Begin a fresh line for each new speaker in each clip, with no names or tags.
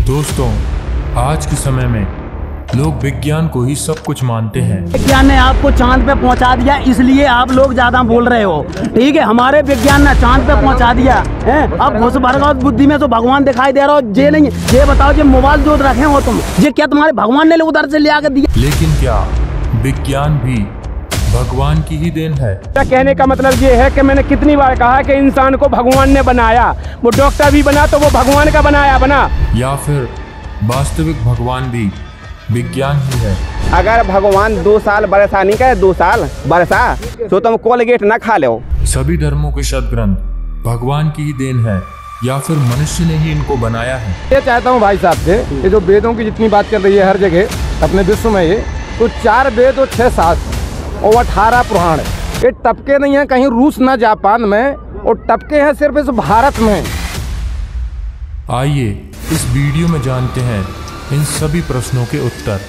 दोस्तों, आज के समय में लोग विज्ञान को ही सब कुछ मानते हैं।
विज्ञान ने आपको चांद पे पहुंचा दिया, इसलिए आप लोग ज्यादा बोल रहे हो। ठीक है, हमारे विज्ञान ने चांद पे पहुंचा दिया है। अब घुस भरगाओ बुद्धि में तो भगवान दिखाई दे रहा हो। ये नहीं, ये बताओ, ये मोबाइल जो रखे हो तुम, ये क्या तुम्हारे भगवान ने उधर से ले आकर दिया?
लेकिन क्या विज्ञान भी भगवान की ही देन है?
कहने का मतलब ये है कि मैंने कितनी बार कहा कि इंसान को भगवान ने बनाया। वो डॉक्टर भी बना तो वो भगवान का बना,
या फिर वास्तविक भगवान भी विज्ञान ही है?
अगर भगवान 2 साल बरसा नहीं करे, 2 साल बरसा तो तुम कोलगेट न खा लो।
सभी धर्मों के सदग्रंथ भगवान की ही देन है या फिर मनुष्य ने ही इनको बनाया है?
ये चाहता हूँ भाई साहब से, ये जो वेदों की जितनी बात चल रही है हर जगह अपने विश्व में, ये तो 4 वेद और 6 शास्त्र और 18 पुराण, ये टपके नहीं है कहीं रूस न जापान में, और टपके हैं सिर्फ इस भारत में।
आइए इस वीडियो में जानते हैं इन सभी प्रश्नों के उत्तर।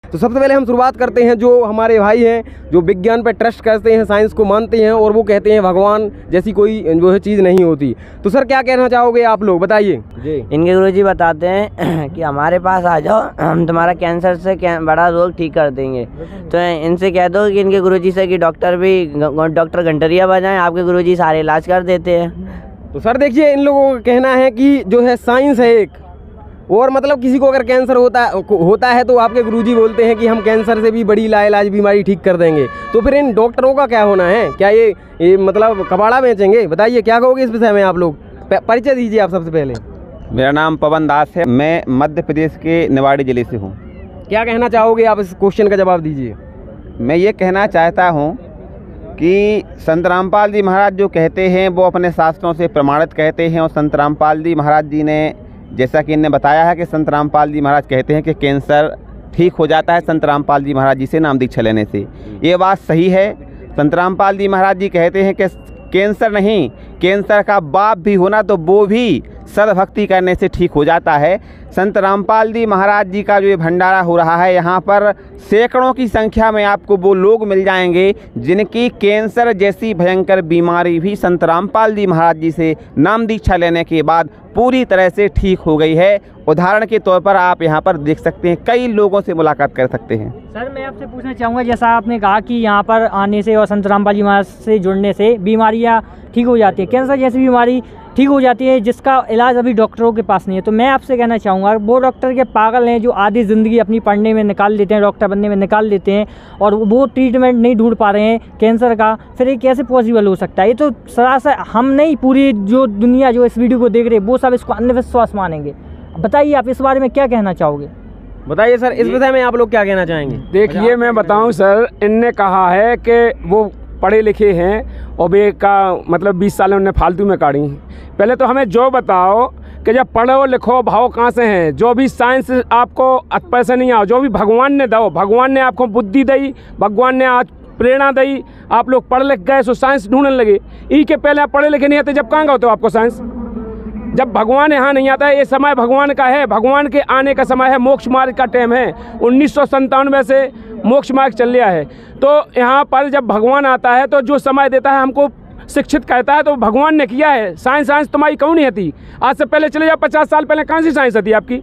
तो सबसे पहले हम शुरुआत करते हैं, जो हमारे भाई हैं जो विज्ञान पर ट्रस्ट करते हैं, साइंस को मानते हैं, और वो कहते हैं भगवान जैसी कोई जो है चीज़ नहीं होती। तो सर क्या कहना चाहोगे आप लोग, बताइए जी।
इनके गुरुजी बताते हैं कि हमारे पास आ जाओ, हम तुम्हारा कैंसर से बड़ा रोग ठीक कर देंगे। तो इनसे कह दो कि इनके गुरुजी से कि डॉक्टर घंटरिया बजाएं, आपके गुरुजी सारे इलाज कर देते हैं।
तो सर देखिए, इन लोगों का कहना है कि जो है साइंस है एक, और मतलब किसी को अगर कैंसर होता है तो आपके गुरुजी बोलते हैं कि हम कैंसर से भी बड़ी लाइलाज बीमारी ठीक कर देंगे। तो फिर इन डॉक्टरों का क्या होना है? क्या ये मतलब कबाड़ा बेचेंगे? बताइए क्या कहोगे इस विषय में आप लोग? परिचय दीजिए आप सबसे पहले।
मेरा नाम पवन दास है, मैं मध्य प्रदेश के निवाड़ी जिले से हूँ।
क्या कहना चाहोगे आप? इस क्वेश्चन का जवाब दीजिए।
मैं ये कहना चाहता हूँ कि संत रामपाल जी महाराज जो कहते हैं वो अपने शास्त्रों से प्रमाणित कहते हैं, और संत रामपाल जी महाराज जी ने, जैसा कि इन्हें बताया है कि संत रामपाल जी महाराज कहते हैं कि कैंसर ठीक हो जाता है संत रामपाल जी महाराज जी से नाम दीक्षा लेने से। ये बात सही है। संत रामपाल जी महाराज जी कहते हैं कि कैंसर नहीं, कैंसर का बाप भी होना तो वो भी सद्भक्ति करने से ठीक हो जाता है। संत रामपाल जी महाराज जी का जो ये भंडारा हो रहा है, यहाँ पर सैकड़ों की संख्या में आपको वो लोग मिल जाएंगे जिनकी कैंसर जैसी भयंकर बीमारी भी संत रामपाल जी महाराज जी से नाम दीक्षा लेने के बाद पूरी तरह से ठीक हो गई है। उदाहरण के तौर पर आप यहाँ पर देख सकते हैं, कई लोगों से मुलाकात कर सकते हैं।
सर मैं आपसे पूछना चाहूँगा, जैसा आपने कहा कि यहाँ पर आने से और संत रामपाल जी महाराज से जुड़ने से बीमारियाँ ठीक हो जाती है, कैंसर जैसी बीमारी ठीक हो जाती है, जिसका इलाज अभी डॉक्टरों के पास नहीं है। तो मैं आपसे कहना चाहूँगा, वो डॉक्टर के पागल हैं जो आधी ज़िंदगी अपनी पढ़ने में निकाल देते हैं, डॉक्टर बनने में निकाल देते हैं, और वो ट्रीटमेंट नहीं ढूंढ पा रहे हैं कैंसर का, फिर ये कैसे पॉसिबल हो सकता है? ये तो सरासर हम नहीं, पूरी जो दुनिया जो इस वीडियो को देख रहे हैं वो सब इसको अंधविश्वास मानेंगे। बताइए आप इस बारे में क्या कहना चाहोगे?
बताइए सर, इस विषय में आप लोग क्या कहना चाहेंगे?
देखिए मैं बताऊं सर, इनने कहा है कि वो पढ़े लिखे हैं और वे का मतलब 20 साल उन्होंने फालतू में काढ़ी। पहले तो हमें जो बताओ कि जब पढ़ो लिखो भाव कहाँ से हैं? जो भी साइंस आपको पैसे नहीं आओ, जो भी भगवान ने दो, भगवान ने आपको बुद्धि दी, भगवान ने आज प्रेरणा दी, आप लोग पढ़ लिख गए सो साइंस ढूंढने लगे। ई के पहले आप पढ़े लिखे नहीं आते, जब कहाँ गए तो आपको साइंस? जब भगवान यहाँ नहीं आता है, ये समय भगवान का है, भगवान के आने का समय है, मोक्ष मार्ग का टाइम है। 1997 से मोक्ष मार्ग चल रहा है। तो यहाँ पर जब भगवान आता है तो जो समय देता है हमको शिक्षित कहता है, तो भगवान ने किया है। साइंस तुम्हारी क्यों नहीं आती? आज से पहले चले जाओ 50 साल पहले, कौन सी साइंस आती आपकी?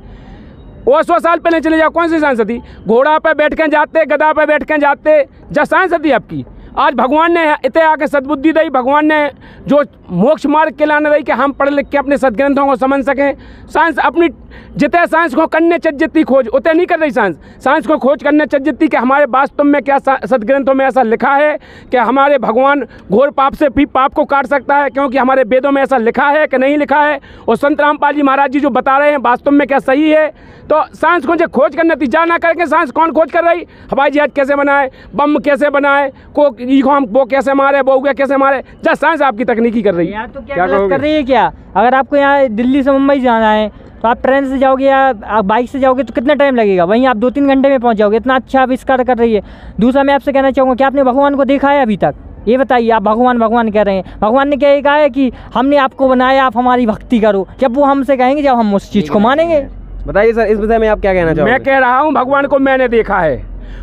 और 100 साल पहले चले जाओ, कौन सी साइंस आती? घोड़ा पे बैठ के जाते, गधा पे बैठ के जाते, जब साइंस आती आपकी। आज भगवान ने इतने आके सद्बुद्धि दी, भगवान ने जो मोक्ष मार्ग के लाने दी कि हम पढ़ लिख के अपने सदग्रंथों को समझ सकें। साइंस अपनी जितने साइंस को करने चज्जती खोज उतने नहीं कर रही। साइंस को खोज करने चज्जती कि हमारे वास्तव में क्या सदग्रंथों में ऐसा लिखा है कि हमारे भगवान घोर पाप से भी पाप को काट सकता है, क्योंकि हमारे वेदों में ऐसा लिखा है कि नहीं लिखा है, और संत रामपाल जी महाराज जी जो बता रहे हैं वास्तव में क्या सही है। तो साइंस को जो खोज करने तीजा ना करके, साइंस कौन खोज कर रही? हवाई जहाज कैसे बनाए, बम कैसे बनाए, हम वो कैसे मारे, वो कैसे मारे, जब साइंस आपकी तकनीकी कर रही है।
तो क्या गलत कर रही है क्या? अगर आपको यहाँ दिल्ली से मुंबई जाना है तो आप ट्रेन से जाओगे या आप बाइक से जाओगे तो कितना टाइम लगेगा? वहीं आप 2-3 घंटे में पहुँच जाओगे। इतना अच्छा आविष्कार कर रही है। दूसरा मैं आपसे कहना चाहूँगा कि आपने भगवान को देखा है अभी तक? ये बताइए, आप भगवान भगवान कह रहे हैं, भगवान ने क्या ये कहा है कि हमने आपको बनाया, आप हमारी भक्ति करो? जब वो हमसे कहेंगे, जब हम उस चीज़ को मानेंगे।
बताइए सर, इस विषय में आप क्या कहना चाहोगे?
मैं कह रहा हूँ भगवान को मैंने देखा है,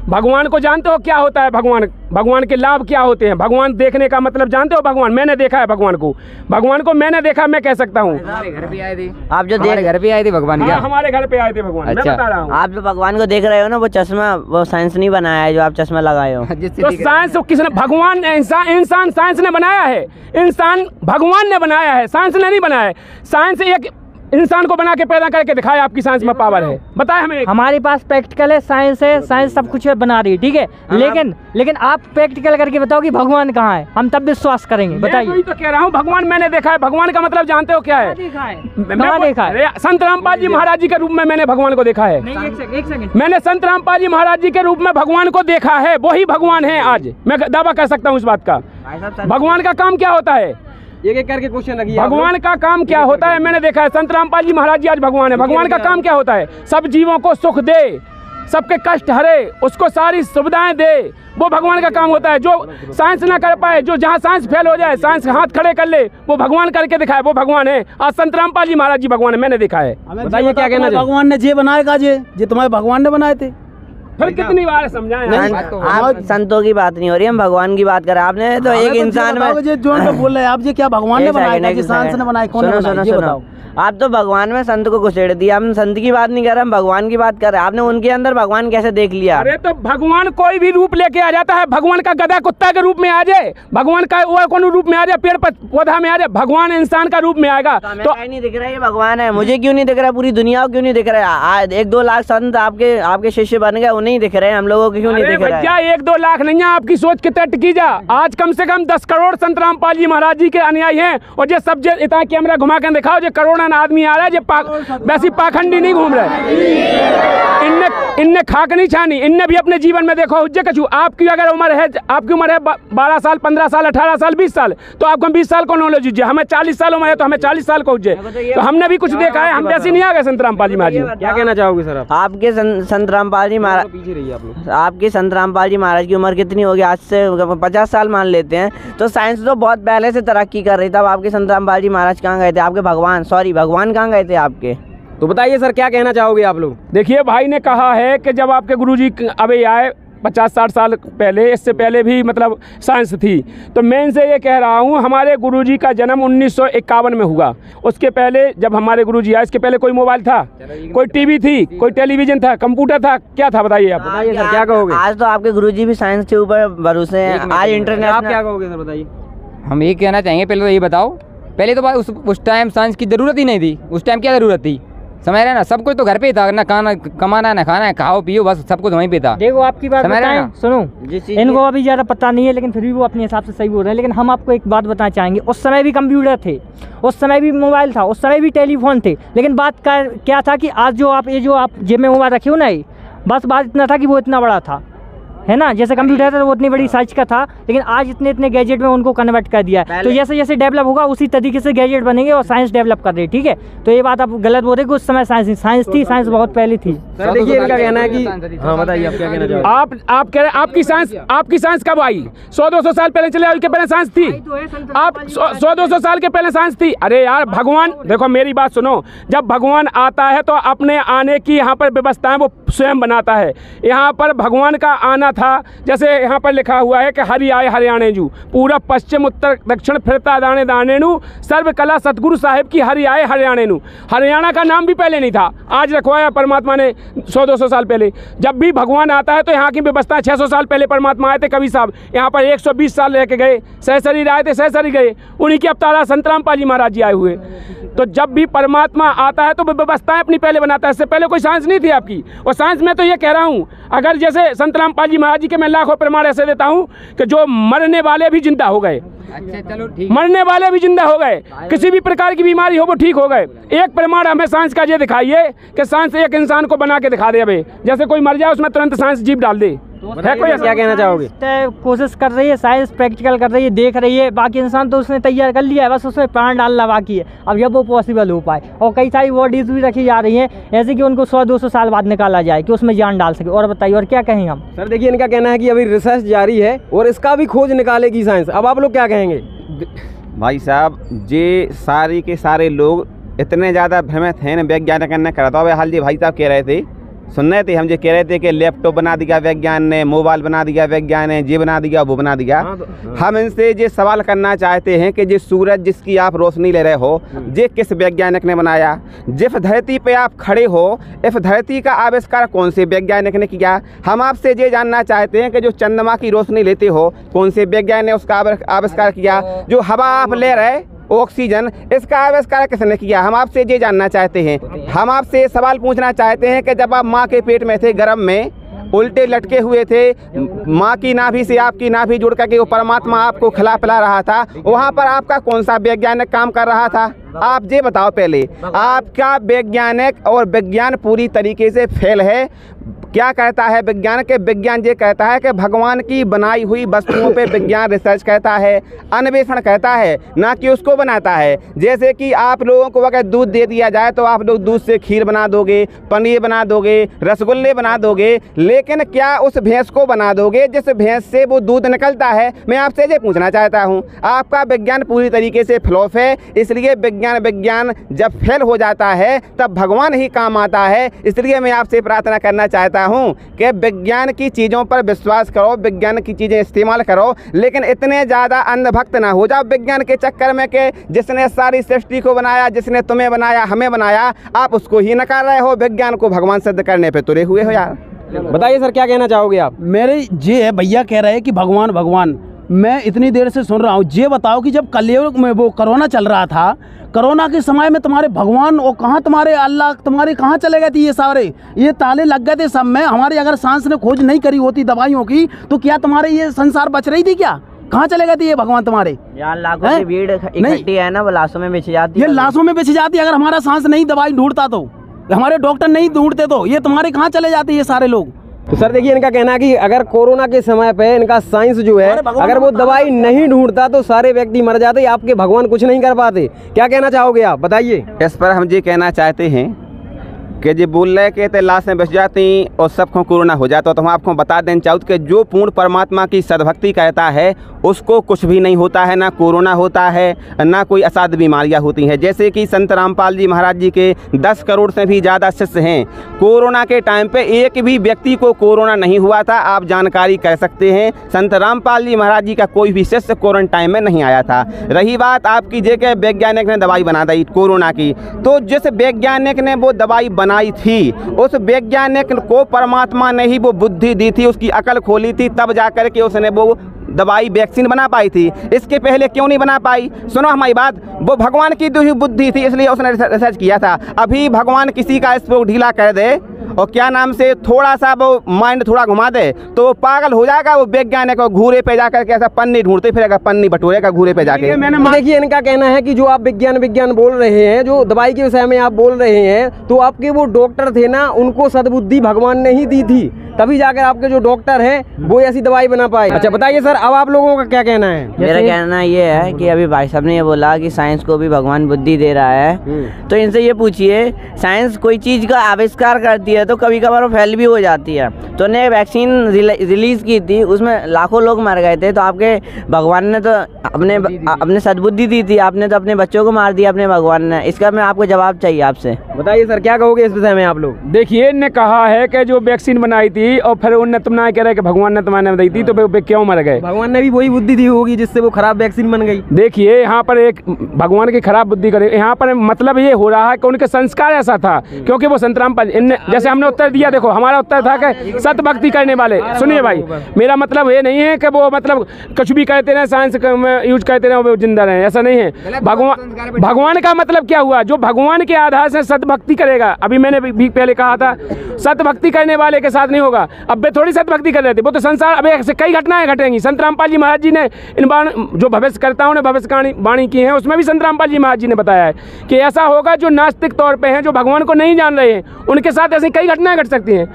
भगवान को जानते हो क्या होता है? भगवान के लाभ क्या होते हैं? भगवान देखने का मतलब जानते हो? भगवान मैंने देखा है, भगवान को मैंने देखा, मैं कह सकता हूँ।
घर पे आए थे
आप जो घर पे आए थे भगवान?
हाँ, हमारे घर पे आए थे भगवान। मैं बता रहा हूँ,
आप जो भगवान को देख रहे हो ना, वो चश्मा वो साइंस नहीं बनाया है जो आप चश्मा लगाए हो।
तो साइंस किसने? भगवान ने इंसान साइंस ने बनाया है, इंसान भगवान ने बनाया है, साइंस ने नहीं बनाया है। साइंस एक इंसान को बना के पैदा करके दिखाया, आपकी साइंस में पावर है, बताए हमें।
हमारे पास प्रैक्टिकल है, साइंस है, साइंस सब कुछ बना रही है, ठीक है। लेकिन आप प्रैक्टिकल करके बताओ कि भगवान कहाँ है, हम तब विश्वास करेंगे। बताइए।
मैं तो कह रहा हूँ भगवान मैंने देखा है। भगवान का मतलब जानते हो क्या है?
कहाँ देखा है?
संत रामपाल जी महाराज जी के रूप में मैंने भगवान को देखा है।
एक सेकंड।
मैंने संत रामपाल जी महाराज जी के रूप में भगवान को देखा है, वही भगवान है। आज मैं दावा कर सकता हूँ इस बात का। भगवान का काम क्या होता है?
एक करके क्वेश्चन रखिए।
भगवान का काम क्या होता है? मैंने देखा है। संत रामपाल जी महाराज जी आज भगवान है। भगवान का काम क्या होता है? सब जीवों को सुख दे, सबके कष्ट हरे, उसको सारी सुविधाएं दे, वो भगवान का काम होता है। जो साइंस ना कर पाए, जो जहाँ साइंस फेल हो जाए, साइंस हाथ खड़े कर ले, वो भगवान करके दिखाए, वो भगवान है। आज संत रामपाल जी महाराज जी भगवान है, मैंने देखा है।
बताइए क्या कहना? भगवान ने जे बनाएगा, जे तुम्हारे भगवान ने बनाए थे।
फिर कितनी बार समझाएं?
आप संतों की बात नहीं हो रही, हम भगवान की बात कर रहे हैं। आपने तो एक इंसान में
जो बोल रहे हैं आप, ये क्या भगवान ने बनाया था? साइंस ने बनाया? कौन ने बनाया? ये बताओ।
आप तो भगवान में संत को घुसेड़ दिया। हम संत की बात नहीं कर रहे, हम भगवान की बात कर रहे हैं। आपने उनके अंदर भगवान कैसे देख लिया?
अरे तो भगवान कोई भी रूप लेके आ जाता है। भगवान का गधा कुत्ता के रूप में आ जाए, भगवान का वो कौन रूप में आ जाए, पेड़ पौधा में आ जाए, भगवान इंसान का रूप में आएगा।
तो नहीं दिख रहा है ये भगवान है? मुझे क्यों नहीं दिख रहा? पूरी दुनिया को क्यों नहीं दिख रहा है? 1-2 लाख संत आपके शिष्य बन गए, उन्हें दिख रहे हैं, हम लोगों को क्यों नहीं दिख रहा है?
1-2 लाख नहीं है, आपकी सोच कितना टिकी जा। आज कम से कम 10 करोड़ संत रामपाल जी महाराज जी के अनुयायी हैं। और जो सब इतना कैमरा घुमा कर दिखाओ, जो करोड़ों आदमी आ रहा है, वैसी पाखंडी नहीं घूम रहे। इनने खाक नहीं छानी, इनने भी अपने जीवन में देखो हुज्जे कछू। आपकी अगर उम्र है, आपकी उम्र है 12 साल, 15 साल, 18 साल, 20 साल, तो आपको 20 साल को नॉलेज हुज्जे। हमें 40 साल उम्र है तो हमें 40 साल को हुज्जे। तो हमने भी कुछ देखा है, हम वैसे नहीं आ गए संत रामपाल जी महाराज जी।
क्या कहना चाहोगे सर आप?
आपके संत रामपाल जी महाराज,
पीछे रहिए आप लोग।
आपके संत रामपाल जी महाराज की उम्र कितनी होगी? आज से 50 साल मान लेते हैं। तो साइंस तो बहुत पहले से तरक्की कर रही था। आपके संत रामपाल जी महाराज कहाँ गए थे? आपके भगवान कहाँ गए थे आपके?
तो बताइए सर, क्या कहना चाहोगे आप लोग?
देखिए, भाई ने कहा है कि जब आपके गुरुजी अभी आए 50-60 साल पहले, इससे पहले भी मतलब साइंस थी। तो मैं इनसे ये कह रहा हूँ, हमारे गुरुजी का जन्म 1951 में हुआ। उसके पहले जब हमारे गुरुजी आए, इसके पहले कोई मोबाइल था, कोई टीवी थी, कोई टेलीविजन था, कंप्यूटर था, क्या था? बताइए आप।
बताइए सर, क्या कहोगे?
आज तो आपके गुरुजी भी साइंस के ऊपर भरोसे हैं। आज इंटरनेट,
आप क्या कहोगे सर? बताइए।
हम ये कहना चाहेंगे, पहले तो ये बताओ, पहले तो उस टाइम साइंस की ज़रूरत ही नहीं थी। उस टाइम क्या ज़रूरत थी? समझ रहे ना, सब कुछ तो घर पे ही था, ना खाना कमाना ना खाना है, खाओ पियो, बस सब कुछ वहीं पे था।
देखो आपकी बात बताएं, सुनो, इनको अभी ज़्यादा पता नहीं है, लेकिन फिर भी वो अपने हिसाब से सही बोल रहे हैं। लेकिन हम आपको एक बात बताना चाहेंगे, उस समय भी कंप्यूटर थे, उस समय भी मोबाइल था, उस समय भी टेलीफोन थे। लेकिन बात का क्या था कि आज जो आप जेब में मोबाइल रखे हो ना, ये बस बात इतना था कि वो इतना बड़ा था, है ना। जैसे कंप्यूटर था वो उतनी बड़ी साइज का था, लेकिन आज इतने गैजेट में उनको कन्वर्ट कर दिया है। तो जैसे जैसे डेवलप होगा उसी तरीके से गैजेट बनेंगे और साइंस डेवलप कर रही है, ठीक है। तो ये बात आप गलत बोल रहे कि उस समय साइंस थी, साइंस बहुत पहले थी।
सर देखिए, इनका कहना है कि हाँ, बताइए आप क्या कहना चाहोगे?
आप कह रहे हैं आपकी साइंस कब आई? 100-200 साल पहले चले, उसके पहले साइंस थी। आप 100-200 साल के पहले साइंस थी। अरे यार, भगवान देखो, मेरी बात सुनो, जब भगवान आता है तो अपने आने की यहाँ पर व्यवस्थाएं वो स्वयं बनाता है। यहाँ पर भगवान का आना था, जैसे यहाँ पर लिखा हुआ है कि हरि आए हरियाणे जू, पूरब पश्चिम उत्तर दक्षिण फिरता दाने दाने नू, सर्व कला सतगुरु साहिब की हरि आए हरियाणे नू। हरियाणा का नाम भी पहले नहीं था, आज रखवाया परमात्मा ने 100-200 साल पहले। जब भी भगवान आता है तो यहाँ की व्यवस्था 600 साल पहले परमात्मा आए थे कवि साहब, यहाँ पर 120 साल रह के गए, सहसरी आए थे, सहसरी गए, उन्हीं के अवतारा संत रामपाल जी महाराज जी आए हुए। तो जब भी परमात्मा आता है तो वो व्यवस्थाएं अपनी पहले बनाता है। इससे पहले कोई साइंस नहीं थी आपकी। और साइंस में तो ये कह रहा हूँ, अगर जैसे संत रामपाल जी महाराज जी के मैं लाखों प्रमाण ऐसे देता हूँ कि जो मरने वाले भी जिंदा हो गए।
अच्छा चलो ठीक,
मरने वाले भी जिंदा हो गए, किसी भी प्रकार की बीमारी हो वो ठीक हो गए। एक प्रमाण हमें साइंस का ये दिखाइए कि साइंस एक इंसान को बना के दिखा दे। अबे जैसे कोई मर जाए उसमें तुरंत साइंस जीप डाल दे।
है कोई? क्या कहना चाहोगे?
कोशिश कर रही है, साइंस प्रैक्टिकल कर रही है, देख रही है। बाकी इंसान तो उसने तैयार कर लिया है, बस उसमें प्राण डालना बाकी है। अब जब वो पॉसिबल हो पाए, और कई सारी बॉडीज भी रखी जा रही हैं ऐसे कि उनको 100-200 साल बाद निकाला जाए कि उसमें जान डाल सके। और बताइए, और क्या कहेंगे हम?
सर देखिए, इनका कहना है कि अभी रिसर्च जारी है और इसका भी खोज निकालेगी साइंस। अब आप लोग क्या कहेंगे?
भाई साहब, ये सारे के सारे लोग इतने ज़्यादा भ्रमित हैं वैज्ञानिक ने करा था। हाल जी भाई साहब कह रहे थे सुन रहे थे, हम जो कह रहे थे कि लैपटॉप बना दिया विज्ञान ने, मोबाइल बना दिया विज्ञान ने, ये बना दिया वो बना दिया। हम इनसे ये सवाल करना चाहते हैं कि जिस सूरज जिसकी आप रोशनी ले रहे हो, ये किस वैज्ञानिक ने बनाया? जिस धरती पे आप खड़े हो, इस धरती का आविष्कार कौन से वैज्ञानिक ने किया? हम आपसे ये जानना चाहते हैं कि जो चंद्रमा की रोशनी लेते हो, कौन से वैज्ञानिक ने उसका आविष्कार किया? जो हवा आप ले रहे ऑक्सीजन, इसका आविष्कार किसने किया? हम आपसे ये जानना चाहते हैं। हम आपसे सवाल पूछना चाहते हैं कि जब आप माँ के पेट में थे, गर्भ में उल्टे लटके हुए थे, माँ की नाभि से आपकी नाभि जुड़ करके वो परमात्मा आपको खिला पिला रहा था, वहाँ पर आपका कौन सा वैज्ञानिक काम कर रहा था? आप ये बताओ पहले, आपका वैज्ञानिक और विज्ञान पूरी तरीके से फेल है। क्या कहता है विज्ञान के? विज्ञान ये कहता है कि भगवान की बनाई हुई वस्तुओं पे विज्ञान रिसर्च कहता है, अन्वेषण कहता है, ना कि उसको बनाता है। जैसे कि आप लोगों को अगर दूध दे दिया जाए तो आप लोग दूध से खीर बना दोगे, पनीर बना दोगे, रसगुल्ले बना दोगे, लेकिन क्या उस भैंस को बना दोगे जिस भैंस से वो दूध निकलता है? मैं आपसे ये पूछना चाहता हूँ। आपका विज्ञान पूरी तरीके से फ्लॉप है, इसलिए विज्ञान जब फेल हो जाता है तब भगवान ही काम आता है। इसलिए मैं आपसे प्रार्थना करना चाहता हूं कि विज्ञान की चीज़ों पर विश्वास करो, विज्ञान की चीज़ें इस्तेमाल करो, लेकिन इतने ज़्यादा अंधभक्त ना हो जाओ विज्ञान के चक्कर में कि जिसने सारी सृष्टि को बनाया, जिसने तुम्हें बनाया, हमें बनाया, आप उसको ही नकार रहे हो, विज्ञान को भगवान सिद्ध करने पे तुले हुए हो। यार
बताइए सर, क्या कहना चाहोगे आप?
मेरे ये है, भैया कह रहे हैं कि भगवान भगवान, मैं इतनी देर से सुन रहा हूँ। ये बताओ कि जब कलयुग में वो कोरोना चल रहा था, कोरोना के समय में तुम्हारे भगवान और कहाँ तुम्हारे अल्लाह तुम्हारे कहाँ चले गए थे? ये सारे ये ताले लग गए थे सब में। हमारे अगर सांस ने खोज नहीं करी होती दवाइयों की तो क्या तुम्हारे ये संसार बच रही थी? क्या कहाँ चले गए थे ये भगवान तुम्हारे?
यार लाखों की भीड़ इकट्ठी है ना, वो लाशों में बिछ जाती है।
ये लाशों में बिछ जाती है। अगर हमारा सांस नहीं दवाई ढूंढता तो, हमारे डॉक्टर नहीं ढूंढते तो ये तुम्हारे कहाँ चले जाते ये सारे लोग?
तो सर देखिए, इनका कहना है कि अगर कोरोना के समय पे इनका साइंस जो है, अगर वो दवाई नहीं ढूंढता तो सारे व्यक्ति मर जाते, आपके भगवान कुछ नहीं कर पाते। क्या कहना चाहोगे आप? बताइए।
इस पर हम ये कहना चाहते हैं कि जो बोल रहे कहते लाशें बच जाती और सबको कोरोना हो जाता, तो हम आपको बता दें चाहूँ कि जो पूर्ण परमात्मा की सद्भक्ति कहता है उसको कुछ भी नहीं होता है, ना कोरोना होता है, ना कोई असाध्य बीमारियां होती हैं। जैसे कि संत रामपाल जी महाराज जी के 10 करोड़ से भी ज़्यादा शिष्य हैं। कोरोना के टाइम पे एक भी व्यक्ति को कोरोना नहीं हुआ था, आप जानकारी कर सकते हैं। संत रामपाल जी महाराज जी का कोई भी शिष्य क्वारंटाइन में नहीं आया था। रही बात आपकी जगह वैज्ञानिक ने दवाई बना दी कोरोना की, तो जिस वैज्ञानिक ने वो दवाई बनाई थी, उस वैज्ञानिक को परमात्मा ने ही वो बुद्धि दी थी, उसकी अकल खोली थी, तब जाकर के उसने वो दवाई वैक्सीन बना पाई थी। इसके पहले क्यों नहीं बना पाई? सुनो हमारी बात, वो भगवान की दी हुई बुद्धि थी, इसलिए उसने रिसर्च किया था। अभी भगवान किसी का स्पोक ढीला कर दे और क्या नाम से थोड़ा सा वो माइंड थोड़ा घुमा दे तो वो पागल हो जाएगा। वो वैज्ञानिक घूरे पे जाकर के ऐसा पन्नी ढूंढते फिरेगा, पन्नी बटोरेगा घूरे पे जाके।
देखिए, इनका कहना है कि जो आप विज्ञान बोल रहे हैं, जो दवाई के विषय में आप बोल रहे हैं, तो आपके वो डॉक्टर थे ना, उनको सद्बुद्धि भगवान ने ही दी थी, तभी जाकर आपके जो डॉक्टर हैं वो ऐसी दवाई बना पाए। अच्छा बताइए सर, अब आप लोगों का क्या कहना है?
मेरा कहना ये है कि अभी भाई साहब ने ये बोला कि साइंस को भी भगवान बुद्धि दे रहा है, तो इनसे ये पूछिए, साइंस कोई चीज़ का आविष्कार करती है तो कभी कभार वो फेल भी हो जाती है। तो ने वैक्सीन रिलीज़ की थी, उसमें लाखों लोग मर गए थे, तो आपके भगवान ने तो अपने सद्बुद्धि दी थी, आपने तो अपने बच्चों को मार दिया अपने भगवान ने। इसका मैं आपको जवाब चाहिए आपसे।
बताइए सर, क्या कहोगे इस विषय में आप लोग?
देखिए, इनने कहा है कि जो वैक्सीन बनाई थी और फिर उनने तुम ना कह रहे कि भगवान ने तुम्हारे दी थी, तो वे क्यों मर गए?
भगवान ने भी वही बुद्धि दी होगी जिससे वो खराब वैक्सीन बन गई।
देखिए, यहाँ पर एक भगवान की खराब बुद्धि करे, यहाँ पर मतलब ये हो रहा है कि उनके संस्कार ऐसा था, क्योंकि वो संत रामपाल इनने, जैसे हमने उत्तर दिया, देखो हमारा उत्तर था कि सत भक्ति करने वाले। सुनिए भाई, मेरा मतलब ये नहीं है कि वो मतलब कुछ भी कहते रहे, साइंस में यूज करते रहे, वो जिंदा रहे, ऐसा नहीं है। भगवान का मतलब क्या हुआ? जो भगवान के आधार से सत भक्ति करेगा। अभी मैंने भी पहले कहा था, सत भक्ति करने वाले के साथ नहीं होगा। अब वे थोड़ी सत भक्ति कर रहे थे, वो तो संसार अब ऐसे कई घटनाएं घटेंगी। संत रामपाल जी महाराज जी ने इन जो भविष्यकर्ताओं ने भविष्य वाणी की है, उसमें भी संत रामपाल जी महाराज जी ने बताया है कि ऐसा होगा। जो नास्तिक तौर पे हैं, जो भगवान को नहीं जान रहे हैं, उनके साथ ऐसी कई घटनाएं घट सकती हैं।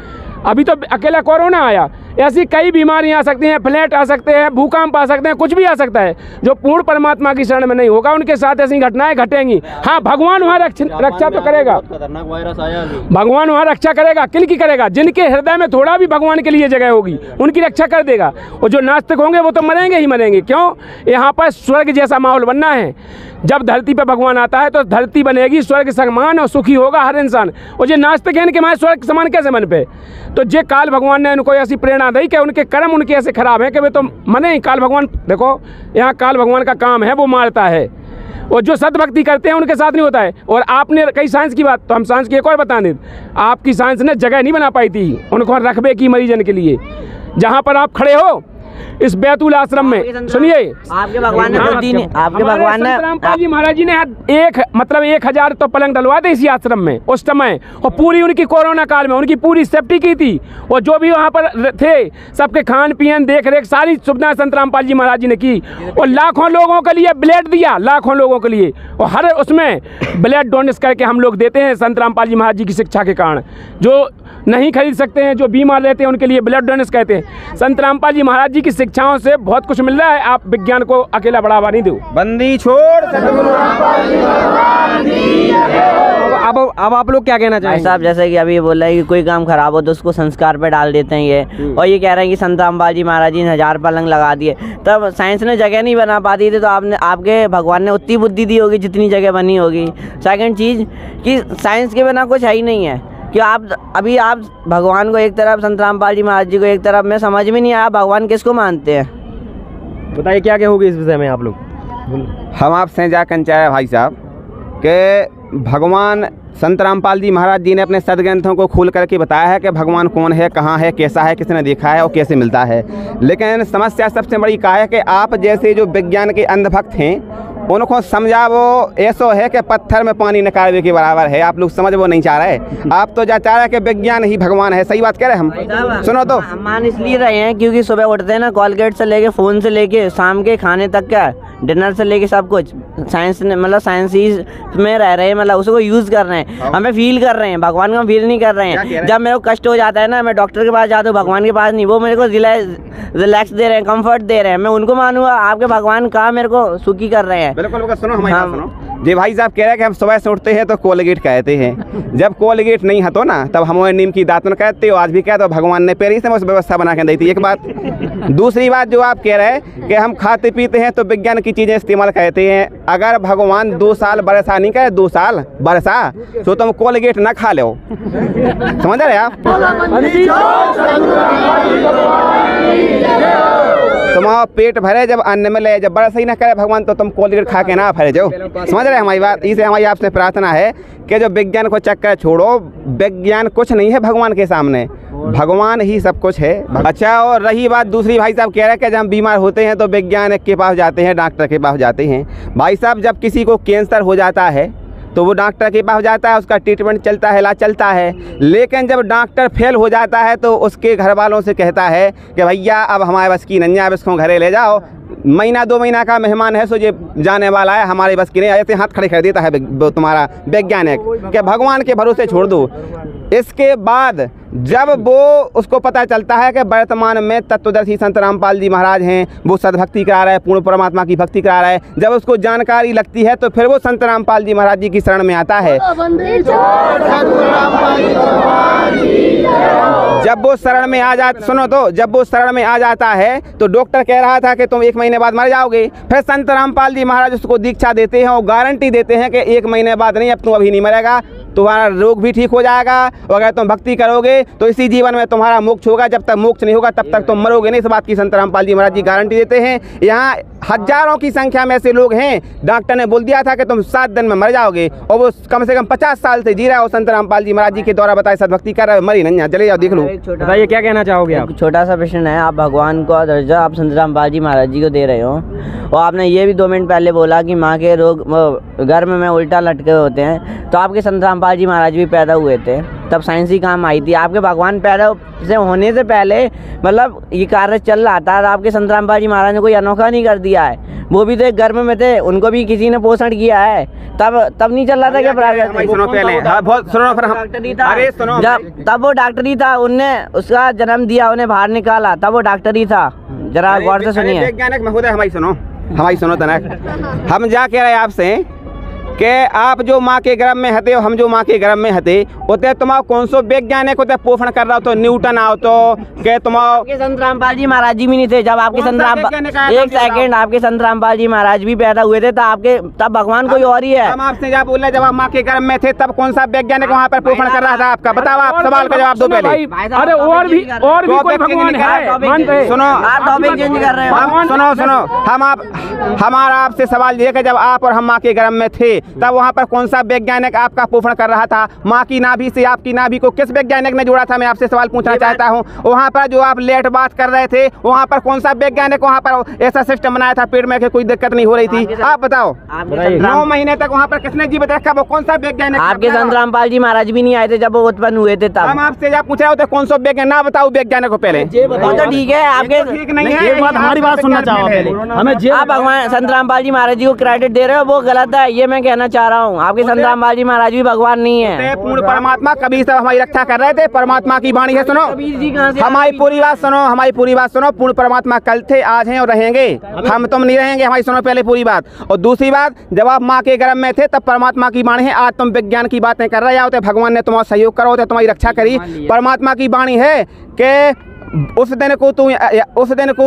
अभी तो अकेला कोरोना आया, ऐसी कई बीमारियां आ सकती हैं, फ्लैट आ सकते हैं, भूकंप आ सकते हैं, कुछ भी आ सकता है। जो पूर्ण परमात्मा की शरण में नहीं होगा उनके साथ ऐसी घटनाएं घटेंगी। हाँ, भगवान वहाँ रक्षा तो करेगा, भगवान वहाँ रक्षा करेगा, किल की करेगा। जिनके हृदय में थोड़ा भी भगवान के लिए जगह होगी उनकी रक्षा कर देगा। और जो नास्तिक होंगे वो तो मरेंगे ही मरेंगे। क्यों? यहाँ पर स्वर्ग जैसा माहौल बनना है। जब धरती पर भगवान आता है तो धरती बनेगी स्वर्ग समान और सुखी होगा हर इंसान। और जो नास्तिक है इनके माए स्वर्ग समान कैसे बन पे? तो जे काल भगवान ने उनको ऐसी प्रेरणा दी कि उनके कर्म उनके ऐसे खराब हैं कि वे तो मने ही। काल भगवान देखो, यहाँ काल भगवान का काम है वो मारता है, और जो सद्भक्ति करते हैं उनके साथ नहीं होता है। और आपने कई साइंस की बात, तो हम साइंस की एक और बता दें, आपकी साइंस ने जगह नहीं बना पाई थी उनको रखबे की मरीजन के लिए। जहाँ पर आप खड़े हो इस बैतूल आश्रम में, सुनिए,
आपके भगवान ने आपके भगवान ने
संतरामपाल जी महाराज जी ने 1000 तो पलंग डलवा थे इसी आश्रम में उस समय। और पूरी उनकी कोरोना काल में उनकी पूरी सेफ्टी की थी। और जो भी वहाँ पर थे सबके खान पीन देख रेख सारी सुविधाएं संतरामपाल जी महाराज जी ने की। और लाखों लोगों के लिए ब्लड दिया, लाखों लोगों के लिए। और हर उसमें ब्लड डोनेट करके हम लोग देते हैं संतरामपाल जी महाराज जी की शिक्षा के कारण। जो नहीं खरीद सकते हैं, जो बीमार रहते हैं, उनके लिए ब्लड डोनेट कहते हैं। संतरामपाल जी महाराज जी की शिक्षाओं से बहुत कुछ मिल रहा है। आप विज्ञान को अकेला बढ़ावा नहीं दो।
बंदी छोड़।
अब आप लोग क्या कहना चाहेंगे?
साहब जैसे कि अभी ये बोल रहे हैं कि कोई काम खराब हो तो उसको संस्कार पे डाल देते हैं ये। और ये कह रहे हैं कि संतरामपाल जी महाराज जी ने 1000 पलंग लगा दिए, तब साइंस ने जगह नहीं बना पाती थी तो आपके भगवान ने उतनी बुद्धि दी होगी जितनी जगह बनी होगी। सेकंड चीज़ कि साइंस के बिना कुछ है ही नहीं है। कि आप भगवान को एक तरफ, संतरामपाल जी महाराज जी को एक तरफ, में समझ में नहीं आया भगवान किसको मानते हैं।
बताइए क्या कहोगे इस विषय में आप लोग?
हम आपसे जाकर चाहे भाई साहब कि भगवान संतरामपाल जी महाराज जी ने अपने सदग्रंथों को खोल करके बताया है कि भगवान कौन है, कहाँ है, कैसा है, किसने देखा है और कैसे मिलता है। लेकिन समस्या सबसे बड़ी क्या है कि आप जैसे जो विज्ञान के अंधभक्त हैं उनको समझा वो ऐसा है कि पत्थर में पानी निकालने के बराबर है। आप लोग समझ वो नहीं चाह रहे। आप तो जा चाह रहे कि विज्ञान ही भगवान है। सही बात कह रहे हैं हम? सुनो तो,
मान इसलिए रहे हैं क्योंकि सुबह उठते हैं ना, कॉलगेट से लेके फ़ोन से लेके शाम के खाने तक का, डिनर से लेके सब कुछ साइंस ने, मतलब साइंस ही में रह रहे हैं, मतलब उसको यूज़ कर रहे हैं। हमें फील कर रहे हैं, भगवान को हम फील नहीं कर रहे हैं। जब मेरे को कष्ट हो जाता है ना, मैं डॉक्टर के पास जाता हूँ, भगवान के पास नहीं। वो मेरे को रिलैक्स दे रहे हैं, कंफर्ट दे रहे हैं, मैं उनको मानूंगा। आपके भगवान कहाँ मेरे को सुखी कर रहे हैं।
बिल्कुल सुनो हमारी बात सुनो। जी भाई साहब कह रहे हैं कि हम सुबह से उठते हैं तो कोलगेट कहते हैं। जब कोलगेट नहीं हतो ना तब हमें नीम की दातुन कहते हो। आज भी कहते हो भगवान ने पहले से उस व्यवस्था बना के दी थी। एक बात। दूसरी बात जो आप कह रहे हैं कि हम खाते पीते हैं तो विज्ञान की चीज़ें इस्तेमाल कहते हैं। अगर भगवान 2 साल बरसा नहीं कहे, 2 साल बरसा तो तुम कोलगेट ना खा लो। समझ रहे आप? तुम्हारा पेट भरे जब अन्न मिले, जब बरस ही ना करे भगवान तो तुम कोलगेट खा के ना फरे जाओ। समझ रहे हमारी बात? इसे हमारी आपसे प्रार्थना है कि जो विज्ञान को चक्कर छोड़ो। विज्ञान कुछ नहीं है भगवान के सामने, भगवान ही सब कुछ है। अच्छा, और रही बात दूसरी, भाई साहब कह रहे हैं कि जब हम बीमार होते हैं तो वैज्ञानिक के पास जाते हैं, डॉक्टर के पास जाते हैं। भाई साहब जब किसी को कैंसर हो जाता है तो वो डॉक्टर के पास जाता है, उसका ट्रीटमेंट चलता है, इलाज चलता है। लेकिन जब डॉक्टर फेल हो जाता है तो उसके घर वालों से कहता है कि भैया अब हमारे बस की नहीं है, अब इसको घरे ले जाओ, महीना 2 महीना का मेहमान है, सो ये जाने वाला है, हमारे बस की नहीं। ऐसे हाथ खड़े कर देता है तुम्हारा वैज्ञानिक कि भगवान के भरोसे छोड़ दो। इसके बाद जब वो उसको पता चलता है कि वर्तमान में तत्वदर्शी संतरामपाल जी महाराज हैं, वो सद्भक्ति करा रहे हैं, पूर्ण परमात्मा की भक्ति करा रहे हैं, जब उसको जानकारी लगती है तो फिर वो संतरामपाल जी महाराज जी की शरण में आता है। जब वो शरण में आ जाता, सुनो तो, जब वो शरण में आ जाता है तो डॉक्टर कह रहा था कि तुम 1 महीने बाद मर जाओगे। फिर संतरामपाल जी महाराज उसको दीक्षा देते हैं और गारंटी देते हैं कि 1 महीने बाद नहीं, अब तुम अभी नहीं मरेगा, तुम्हारा रोग भी ठीक हो जाएगा। और अगर तुम भक्ति करोगे तो इसी जीवन में तुम्हारा मोक्ष होगा। जब तक मोक्ष नहीं होगा तब तक तुम मरोगे नहीं। इस बात की संतरामपाल जी महाराज जी गारंटी देते हैं। यहाँ हजारों की संख्या में ऐसे लोग हैं, डॉक्टर ने बोल दिया था कि तुम 7 दिन में मर जाओगे, और वो कम से कम 50 साल से जी रहा है। संतरामपाल जी महाराज जी के द्वारा बताए सद्भक्ति कर रहे, मरी नहीं। चले जाओ देख लो।
बताइए क्या कहना चाहोगे आप?
छोटा सा प्रश्न है, आप भगवान को दर्जा आप संतरामपाल जी महाराज जी को दे रहे हो, और आपने ये भी 2 मिनट पहले बोला कि माँ के रोग गर्भ में उल्टा लटके होते हैं, तो आपके संतरामपाल संतरामपाल जी महाराज भी पैदा हुए थे, तब साइंस ही काम आई थी। आपके भगवान पैदा से होने से पहले मतलब ये कार्य चल रहा था, आपके संतरामपाल जी महाराज ने कोई अनोखा नहीं कर दिया है। वो भी तो एक गर्भ में थे, उनको भी किसी ने पोषण किया है, तब नहीं चल रहा था क्या प्राकृतिक?
सुनो पहले, बहुत सुनो,
डॉक्टरी था।
अरे सुनो,
तब वो डॉक्टरी था, उनने उसका जन्म दिया, उन्हें बाहर निकाला, तब वो डॉक्टरी था। जरा गौर से सुनिए।
वैज्ञानिक महोदय हमारी सुनो तनक, हम जा कह रहे हैं आपसे कि आप जो माँ के गर्भ में हते, हम जो माँ के गर्भ में हते, उते तुम्हारा कौन सो वैज्ञानिक होते पोषण कर रहा हो? तो न्यूटन आओ तो के तुम्हारे
संतरामपाल जी महाराज जी भी नहीं थे जब आपके एक सेकंड आपके संतरामपाल जी महाराज भी पैदा हुए थे, तब भगवान कोई और ही है।
हम आपसे जब बोल रहे जब आप माँ के गर्भ में थे तब कौन सा वैज्ञानिक वहाँ पर पोषण कर रहा था आपका? बताओ, आप सवाल का जवाब दो पहले।
अरे और भी कोई भगवान है?
सुनो, आप टॉपिक चेंज कर रहे हो।
सुनो, हमारा आपसे सवाल ये है कि जब आप और हम माँ के गर्भ में थे तब वहाँ पर कौन सा वैज्ञानिक आपका पोषण कर रहा था? माँ की नाभि से आपकी नाभि को किस वैज्ञानिक ने जोड़ा था? मैं आपसे सवाल पूछना चाहता हूँ। वहाँ पर जो आप लेट बात कर रहे थे, वहाँ पर कौन सा वैज्ञानिक वहाँ पर ऐसा सिस्टम बनाया था पेट में कि कोई दिक्कत नहीं हो रही थी? आप बताओ, 9 महीने तक वहाँ पर किसने जीवित रखा? वो कौन सा वैज्ञानिक?
आपके संतरामपाल जी महाराज भी नहीं आए थे जब वो उत्पन्न हुए थे तब।
हम आपसे जब पूछ रहे होते कौन सा वैज्ञानिक, ना बताओ वैज्ञानिक को पहले।
तो ठीक है, आपके
ठीक नहीं है,
एक बात हमारी बात सुनना चाहो पहले। हमें
आप भगवान संतरामपाल जी महाराज जी को क्रेडिट दे रहे हो, वो गलत है, ये मैं कहना चाह रहा हूँ। आपके संतरामपाल जी महाराज भी भगवान नहीं है।
पूर्ण परमात्मा कबीर साहब हमारी रक्षा कर रहे थे, परमात्मा की वाणी है। सुनो हमारी पूरी बात सुनो, पूर्ण परमात्मा कल थे, आज हैं और रहेंगे, हम तुम नहीं रहेंगे। हमारी सुनो पहले पूरी बात। और दूसरी बात, जब आप माँ के गर्भ में थे तब परमात्मा की वाणी है, आज तुम विज्ञान की बातें कर रहे होते। भगवान ने तुम्हारा सहयोग करो, तुम्हारी रक्षा करी। परमात्मा की वाणी है कि उस दिन को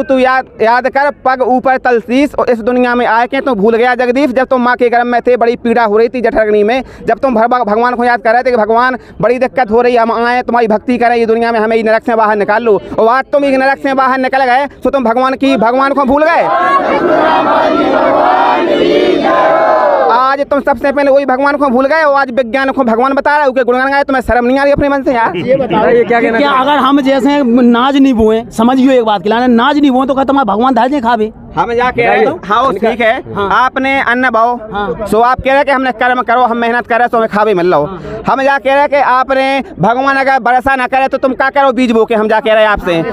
तू याद कर, पग ऊपर तलसीस, और इस दुनिया में आए के तू भूल गया जगदीश। जब तुम माँ के गर्भ में थे बड़ी पीड़ा हो रही थी जठरग्नि में, जब तुम भगवान को याद कर रहे थे कि भगवान बड़ी दिक्कत हो रही है, हम आए तुम्हारी भक्ति करें, ये दुनिया में हमें नरक से बाहर निकाल लो। और आज तुम एक नरक से बाहर निकल गए तो तुम भगवान को भूल गए। आज तुम सबसे पहले वही भगवान को भूल गए और आज विज्ञान को भगवान बता रहे हो कि गुणगान गाए। तुम्हें शर्म नहीं आ रही अपने मन से यार?
ये बताओ, ये क्या कहना? अगर हम जैसे नाज नहीं बोए, समझिए एक बात खिलाने, नाज नहीं बोए तो कहते भगवान धाजे खावे।
हम जाके हाँ ठीक है, आपने अन्न भाव सो आप कह रहे कि हमने कर्म करो, हम मेहनत कर रहे तो हमें खावे मिल लो। हम जा कह रहे कि आपने भगवान अगर बरसा ना करे तो तुम क्या करो? बीज बो के। हम जा कह रहे हैं आपसे,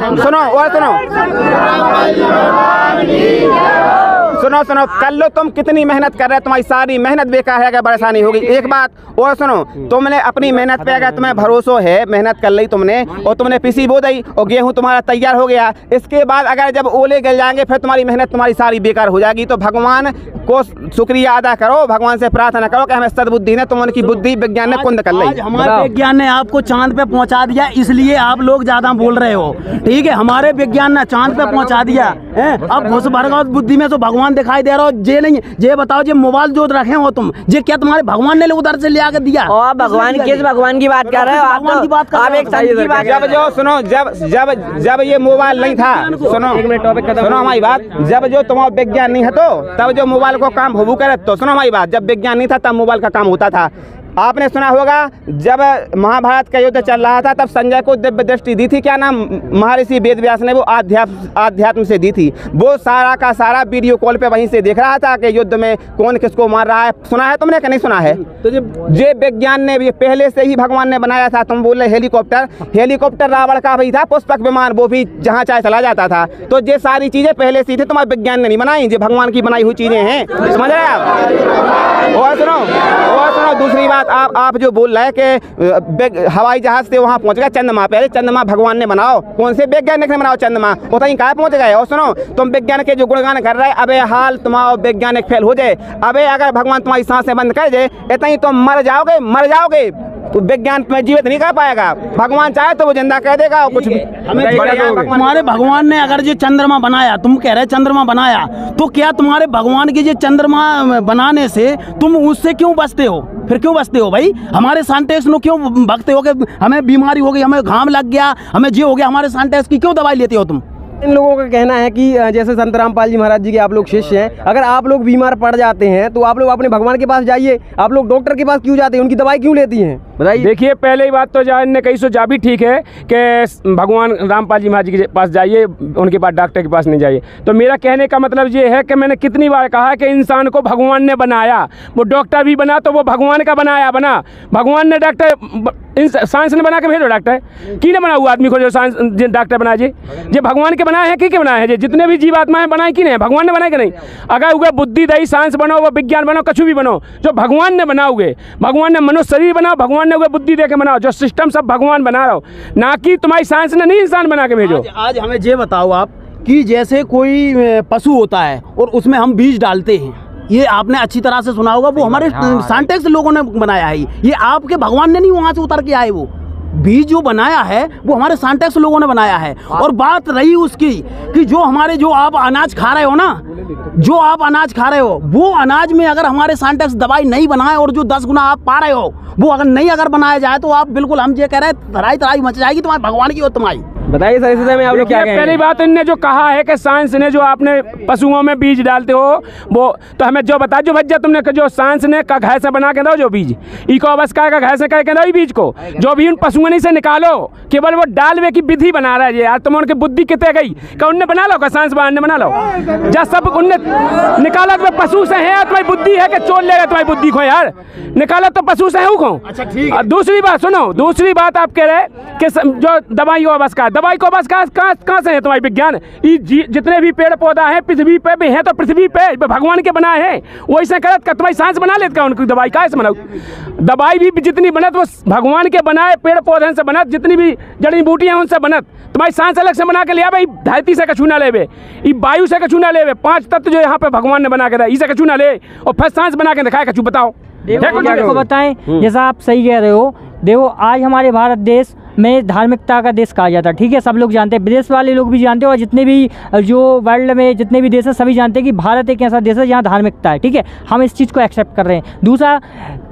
सुनो, कल लो तुम कितनी मेहनत कर रहे हो, तुम्हारी सारी मेहनत बेकार है अगर बरसा नहीं होगी। एक बात और सुनो, तुमने अपनी मेहनत पे अगर तुम्हें भरोसा है, मेहनत कर ली तुमने और तुमने पिसी बो दी और गेहूं तुम्हारा तैयार हो गया, इसके बाद अगर जब ओले गल जाएंगे फिर तुम्हारी मेहनत तुम्हारी सारी बेकार हो जाएगी। तो भगवान को शुक्रिया अदा करो, भगवान से प्रार्थना करो कि हमें सद्बुद्धि ने, तुम उनकी बुद्धि विज्ञान ने कुंद कर ली।
हमारे विज्ञान ने आपको चांद पे पहुंचा दिया, इसलिए आप लोग ज्यादा बोल रहे हो, ठीक है? हमारे विज्ञान ने चांद पे पहुंचा दिया है। अब घुस भरगाव बुद्धि में तो भगवान दिखाई दे रहा हो, जे नहीं जे बताओ, जे मोबाइल जो रखे हो तुम, जे क्या तुम्हारे भगवान ने उधर से ले आकर दिया?
और भगवान किस भगवान की बात कर रहे हो?
भगवान की बात कर
आप एक संत की बात।
जब ये मोबाइल नहीं था, सुनो हमारी बात, जब जो तुम्हारा विज्ञान नहीं है तो तब जो मोबाइल को काम होबू करे, तो सुनो हमारी बात, जब विज्ञान नहीं था तब मोबाइल का काम होता था। आपने सुना होगा जब महाभारत का युद्ध चल रहा था तब संजय को दिव्य दृष्टि दी थी, क्या नाम, महर्षि वेदव्यास ने, वो आध्यात्म से दी थी। वो सारा का सारा वीडियो कॉल पे वहीं से देख रहा था कि युद्ध में कौन किसको मार रहा है। सुना है तुमने कि नहीं सुना है? तो ये विज्ञान ने ये पहले से ही भगवान ने बनाया था। तुम बोल रहे हेलीकॉप्टर रावण का भी था, पुष्पक विमान, वो भी जहाँ चाहे चला जाता था। तो ये सारी चीजें पहले से थी, तुम्हारे विज्ञान ने नहीं बनाई, ये भगवान की बनाई हुई चीजें हैं, समझ रहे आप? और सुनो दूसरी बात, आप जो बोल रहे हैं कि हवाई जहाज से वहाँ पहुँच गए चंद्रमा पे, चंद्रमा भगवान ने बनाओ, कौन से वैज्ञानिक ने बनाओ चंद्रमा? उतनी कहाँ पहुँच गए? और सुनो, तुम विज्ञान के जो गुणगान कर रहे हैं, अबे हाल तुम्हारा वैज्ञानिक फेल हो जाए, अबे अगर भगवान तुम्हारी सांसें बंद कर जाए, इतनी तुम मर जाओगे। तो विज्ञान में जीवित नहीं कर पाएगा, भगवान चाहे तो वो जिंदा कर देगा। कुछ
तुम्हारे भगवान ने अगर ये चंद्रमा बनाया, तुम कह रहे चंद्रमा बनाया, तो क्या तुम्हारे भगवान के ये चंद्रमा बनाने से तुम उससे क्यों बचते हो? फिर क्यों बचते हो भाई? हमारे साइंटिस्ट लोग क्यों भगते हो कि हमें बीमारी हो गई, हमें घाम लग गया, हमें ये हो गया, हमारे साइंटिस्ट की क्यों दवाई लेते हो तुम?
इन लोगों का कहना है कि जैसे संत रामपाल जी महाराज जी के आप लोग शिष्य हैं, अगर आप लोग बीमार पड़ जाते हैं तो आप लोग अपने भगवान के पास जाइए, आप लोग डॉक्टर के पास क्यों जाते हैं, उनकी दवाई क्यों लेती हैं, बताइए।
देखिए, पहले ही बात तो ने कही सो जा भी ठीक है कि भगवान रामपाल जी महाराज जी के पास जाइए, उनके पास डॉक्टर के पास नहीं जाइए। तो मेरा कहने का मतलब ये है कि मैंने कितनी बार कहा कि इंसान को भगवान ने बनाया, वो डॉक्टर भी बना तो वो भगवान का बनाया बना, भगवान ने डॉक्टर साइंस ने बना के भेजो डॉक्टर, की ने बना हुआ आदमी को जो साइंस डॉक्टर बनाए जी, ये भगवान के बनाए हैं की बनाए हैं, जितने भी जीवात्माएं बनाए कि नहीं, भगवान ने बनाए कि नहीं। अगर हुए बुद्धि दही साइंस बनो, वो विज्ञान बनो, कुछ भी बनो, जो भगवान ने बनाओगे, भगवान ने मनुष्य शरीर बनाओ, भगवान ने हुए बुद्धि दे के बनाओ, जो सिस्टम सब भगवान बना रहा हो, ना कि तुम्हारी साइंस ने नहीं इंसान बना के भेजो।
आज हमें ये बताओ आप कि जैसे कोई पशु होता है और उसमें हम बीज डालते हैं, ये आपने अच्छी तरह से सुना होगा, वो हमारे साइंटिस्ट लोगों ने बनाया है, ये आपके भगवान ने नहीं वहां से उतर के आए, वो बीज जो बनाया है वो हमारे साइंटिस्ट लोगों ने बनाया है। और बात रही उसकी कि जो आप अनाज खा रहे हो ना, जो आप अनाज खा रहे हो, वो अनाज में अगर हमारे साइंटिस्ट दवाई नहीं बनाए और जो 10 गुना आप पा रहे हो वो अगर बनाया जाए तो आप बिल्कुल, हम ये कह रहे हैं, तराई मच जाएगी तुम्हारे भगवान की और तुम्हारी।
बताइए सर, इस में आप लोग क्या कहेंगे?
पहली बात इनने जो कहा है कि साइंस ने जो आपने पशुओं में बीज डालते हो, वो तो हमें जो बता, जो भैया तुमने जो साइंस ने का घाय से बना के दो, जो बीज इको अवस्था का घाय से कह के दो बीज को, जो भी उन पशुओं से निकालो, केवल वो डालवे की विधि बना रहा है यार, तुम उनकी बुद्धि कितने गई का उनने बना लो, का साइंस ने बना लो, जब सब उनने निकाला तो पशु से है, तुम्हारी बुद्धि है कि चोर लेगा तुम्हारी बुद्धि को यार, निकाला तो पशु से है को।
अच्छा ठीक है।
दूसरी बात सुनो, दूसरी बात आप कह रहे कि जो दवाई को बस कहाँ से है तुम्हारी विज्ञान, जितने भी पेड़ पौधा है पृथ्वी पे भी है, तो पृथ्वी पे भगवान के बनाए हैं, वही से करत का तुम्हारी सांस बना लेते का उनकी दवाई का बनाओ, दवाई भी जितनी बनत वो भगवान के बनाए पेड़ पौधे से बनत, जितनी भी जड़ी बूटियां उनसे बनत, तुम्हारी सांस अलग से बना के लिया भाई, धरती से कछू ना ले, वायु से कछू ना ले, 5 तत्व जो यहाँ पे भगवान ने बना के दिया, इसे कछू ना ले और फिर सांस बना के दिखाए कछू। बताओ
देखो बताएं, जैसा आप सही कह रहे हो, देखो आज हमारे भारत देश में धार्मिकता का देश कहा जाता है, ठीक है, सब लोग जानते हैं, विदेश वाले लोग भी जानते हैं, और जितने भी जो वर्ल्ड में जितने भी देश हैं सभी जानते हैं कि भारत एक ऐसा देश है जहाँ धार्मिकता है, ठीक है, हम इस चीज़ को एक्सेप्ट कर रहे हैं। दूसरा,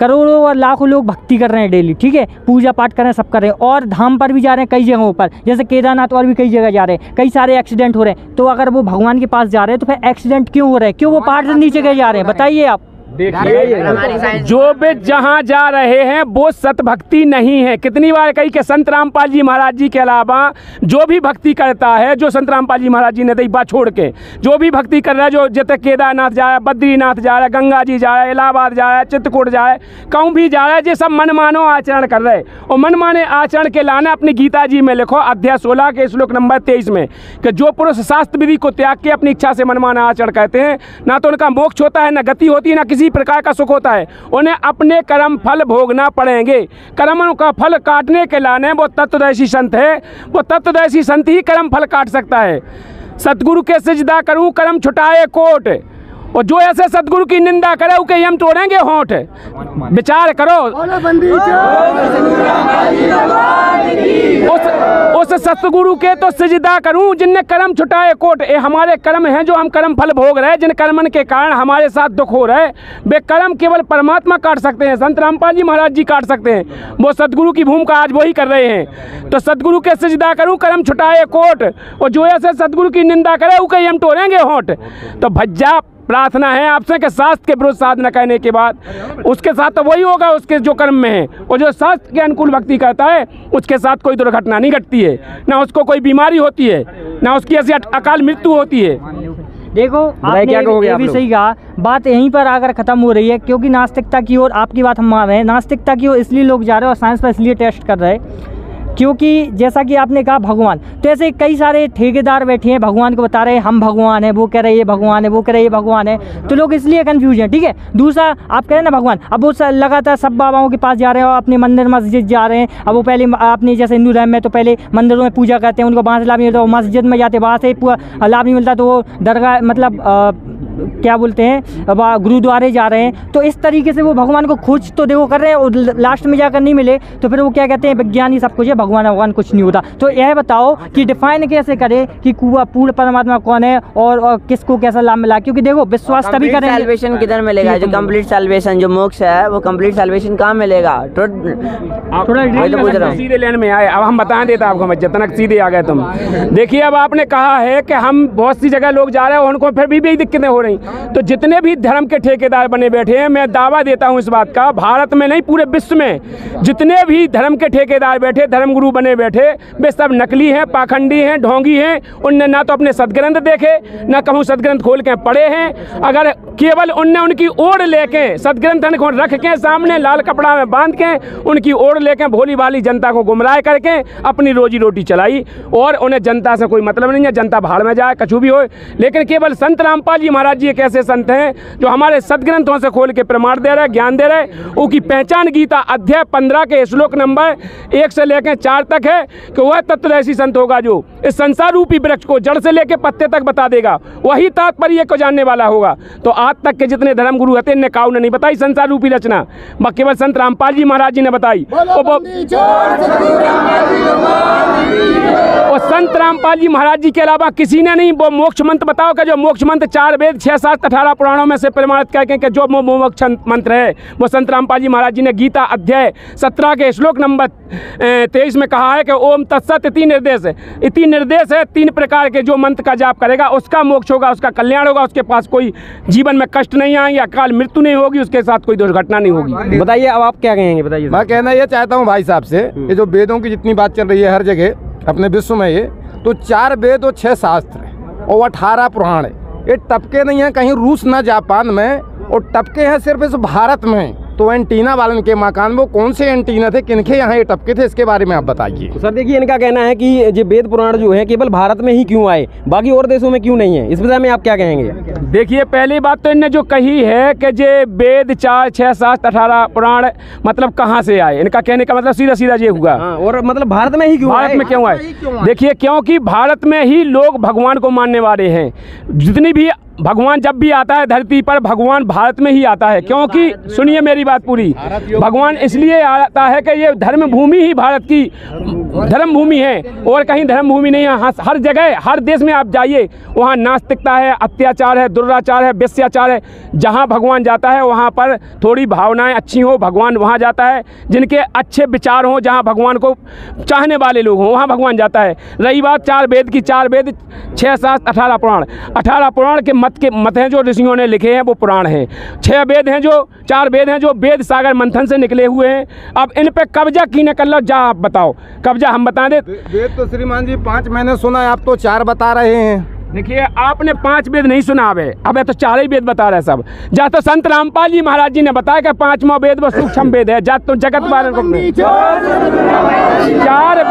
करोड़ों और लाखों लोग भक्ति कर रहे हैं डेली, ठीक है, पूजा पाठ कर रहे हैं, सब कर रहे हैं, और धाम पर भी जा रहे हैं कई जगहों पर, जैसे केदारनाथ और भी कई जगह जा रहे हैं, कई सारे एक्सीडेंट हो रहे हैं, तो अगर वो भगवान के पास जा रहे हैं तो फिर एक्सीडेंट क्यों हो रहे हैं, क्यों वो पहाड़ से नीचे गए जा रहे हैं, बताइए आप।
देखिए, जो भी जहाँ जा रहे हैं वो सत भक्ति नहीं है। कितनी बार कही कि संत रामपाल जी महाराज जी के अलावा जो भी भक्ति करता है, जो संत रामपाल जी महाराज जी ने तो बात छोड़ के जो भी भक्ति कर रहा है, जो जैसे केदारनाथ जा रहा है, बद्रीनाथ जा रहा है, गंगा जी जा रहा है, इलाहाबाद जा रहा है, चित्रकूट जा रहा है, कहूँ भी जा रहा है, ये सब मनमानो आचरण कर रहे हैं। और मनमाने आचरण के लाना अपनी गीता जी में लिखो, अध्याय 16 के श्लोक नंबर 23 में, कि जो पुरुष शास्त्र विधि को त्याग के अपनी इच्छा से मनमाना आचरण करते हैं, ना तो उनका मोक्ष होता है, ना गति होती है, ना किसी प्रकार का सुख होता है, उन्हें अपने कर्म फल भोगना पड़ेंगे। कर्मों का फल काटने के लाने वो तत्वदर्शी संत है, वो तत्वदर्शी संत ही कर्म फल काट सकता है। सतगुरु के सिजदा करूं कर्म छुटाए कोट, और जो ऐसे सतगुरु की निंदा करे उके हम तोड़ेंगे होंठ। विचार करो, उस सतगुरु के तो सिजदा करूं जिनने कर्म छुटाए कोट। ये हमारे कर्म हैं जो हम कर्म फल भोग रहे हैं, जिन कर्मन के कारण हमारे साथ दुख हो रहा है, वे कर्म केवल परमात्मा काट सकते हैं, संत रामपाल जी महाराज जी काट सकते हैं। वो सतगुरु की भूमिका आज वही कर रहे हैं। तो सतगुरु के सिजदा करूं कर्म छुटाए कोट, और जो ऐसे सतगुरु की निंदा करे उके हम तोड़ेंगे होंठ। तो भज्जा प्रार्थना है आपसे कि शास्त्र के विरुद्ध साधना करने के बाद उसके साथ तो वही होगा उसके जो कर्म में है, और जो शास्त्र के अनुकूल भक्ति करता है उसके साथ कोई दुर्घटना नहीं घटती है, ना उसको कोई बीमारी होती है, ना उसकी ऐसी अकाल मृत्यु होती है।
देखो आपने ये भी सही कहा, बात यहीं पर आकर ख़त्म हो रही है, क्योंकि नास्तिकता की ओर, आपकी बात हम मान रहे हैं, नास्तिकता की ओर इसलिए लोग जा रहे हैं और साइंस पर इसलिए टेस्ट कर रहे हैं क्योंकि जैसा कि आपने कहा भगवान, तो ऐसे कई सारे ठेकेदार बैठे हैं भगवान को बता रहे हैं हम भगवान हैं, वो कह रहे हैं ये भगवान है, वो कह रहे हैं ये भगवान है, तो लोग इसलिए कंफ्यूज हैं, ठीक है। दूसरा आप कह रहे हैं ना भगवान, अब वो लगातार सब बाबाओं के पास जा रहे हैं और अपने मंदिर मस्जिद जा रहे हैं। अब वो पहले अपने जैसे हिंदू धर्म में तो पहले मंदिरों में पूजा करते हैं, उनको वहाँ से लाभ नहीं मिलता, वो मस्जिद में जाते वहाँ से पूरा लाभ नहीं मिलता, तो वो दरगाह मतलब क्या बोलते हैं अब गुरुद्वारे जा रहे हैं, तो इस तरीके से वो भगवान को खोज तो देखो कर रहे हैं और लास्ट में जाकर नहीं मिले तो फिर वो क्या कहते हैं विज्ञान ही सब कुछ है, भगवान कुछ नहीं होता। तो यह बताओ कि डिफाइन कैसे करे कि पूर्ण परमात्मा कौन है और किसको कैसा लाभ मिला, क्योंकि देखो विश्वास तभी करेंगे।
सैल्वेशन किधर मिलेगा? जो कंप्लीट सैल्वेशन, जो मोक्ष है, वो कंप्लीट सैल्वेशन कहाँ मिलेगा?
थोड़ा सीधे लेन में आए, अब हम बता देता आपको, मैं जितना सीधे आ गए तुम। देखिए अब आपने कहा है कि हम बहुत सी जगह लोग जा रहे हैं उनको फिर भी दिक्कतें हो रही, तो जितने भी धर्म के ठेकेदार बने बैठे हैं, मैं दावा देता हूं इस बात का, भारत में नहीं पूरे विश्व में जितने भी धर्म के ठेकेदार बैठे, धर्मगुरु बने बैठे, वे सब नकली हैं, पाखंडी हैं, ढोंगी हैं। उनने ना तो अपने सदग्रंथ देखे, ना कहूँ सदग्रंथ खोल के पढ़े हैं। अगर केवल उनने उनकी ओर लेके सदग्रंथ को रख के सामने लाल कपड़ा में बांध के उनकी ओर लेके भोली भाली जनता को गुमराह करके अपनी रोजी रोटी चलाई, और उन्हें जनता से कोई मतलब नहीं है, जनता भाड़ में जाए कछु भी हो। लेकिन केवल संत रामपाल जी महाराज जी एक ऐसे संत हैं जो हमारे सदग्रंथों से खोल के प्रमाण दे रहे, ज्ञान दे रहे। उनकी पहचान गीता अध्याय 15 के श्लोक नंबर 1 से लेकर 4 तक है कि वह तत्वदर्शी संत होगा जो इस संसार रूपी वृक्ष को जड़ से लेकर पत्ते तक बता देगा, वही तात्पर्य को जानने वाला होगा। तो आज तक के जितने धर्म गुरु होते इनने काउ ने नहीं बताई संसार रूपी रचना, केवल संत रामपाल जी महाराज जी ने बताई। और संत रामपाल जी महाराज जी के अलावा किसी ने नहीं। वो मोक्ष मंत्र बताओ कि जो मोक्ष मंत्र 4 वेद 6 7 18 पुराणों में से प्रमाणित करके कि जो मोक्ष मंत्र है वो संत रामपाल जी महाराज जी ने गीता अध्याय 17 के श्लोक नंबर 23 में कहा है कि ओम तत्सत इति निर्देश है। इति निर्देश है 3 प्रकार के जो मंत्र का जाप करेगा उसका मोक्ष होगा, उसका कल्याण होगा, उसके पास कोई जीवन में कष्ट नहीं आएंगे, अकाल मृत्यु नहीं होगी, उसके साथ कोई दुर्घटना नहीं होगी।
बताइए अब आप क्या कहेंगे, बताइए।
मैं कहना ये चाहता हूँ भाई साहब से, ये जो वेदों की जितनी बात चल रही है हर जगह अपने विश्व में, ये तो 4 वेद और 6 शास्त्र है और 18 पुराण है। ये टपके नहीं है कहीं रूस ना जापान में, और टपके हैं सिर्फ इस भारत में। तो एंटीना वालन के मकान वो कौन से एंटीना थे, किनके यहाँ ये टपके थे, इसके बारे में आप बताइए।
सर देखिए इनका कहना है कि ये वेद पुराण जो है केवल भारत में ही क्यों आए, बाकी और देशों में क्यों नहीं है, इस विषय में आप क्या कहेंगे?
देखिए पहली बात तो इनने जो कही है कि ये वेद 4 6 7 18 पुराण मतलब कहाँ से आए, इनका कहने का मतलब सीधा सीधा ये हुआ।
और मतलब भारत में ही क्यों
भारत में क्यों आए? देखिए क्योंकि भारत में ही लोग भगवान को मानने वाले हैं। जितनी भी भगवान जब भी आता है धरती पर, भगवान भारत में ही आता है। क्योंकि सुनिए मेरी बात पूरी, भगवान इसलिए आता है कि ये धर्म भूमि ही भारत की धर्म भूमि है, और कहीं धर्म भूमि नहीं है। हर जगह हर देश में आप जाइए वहाँ नास्तिकता है, अत्याचार है, दुराचार है, वेश्याचार है। जहाँ भगवान जाता है वहाँ पर थोड़ी भावनाएं अच्छी हो, भगवान वहाँ जाता है। जिनके अच्छे विचार हों, जहाँ भगवान को चाहने वाले लोग हों, वहाँ भगवान जाता है। रही बात 4 वेद की, 4 वेद 6 7 18 पुराण, 18 पुराण के मत हैं जो ऋषियों ने लिखे हैं वो पुराण हैं। 6 वेद हैं, जो 4 वेद हैं जो वेद सागर मंथन से निकले हुए हैं। अब इन पे कब्जा कीने कर लो, जा आप बताओ कब्जा हम बता दे।
वेद तो श्रीमान जी 5 मैंने सुना है, आप तो 4 बता रहे हैं।
देखिए आपने 5 वेद नहीं सुना, अब तो 4 ही वेद बता रहे हैं सब। जा तो संत रामपाल जी महाराज जी ने बताया कि 5वां वेद वो सूक्ष्म वेद है। जा तो जगत वाले को 4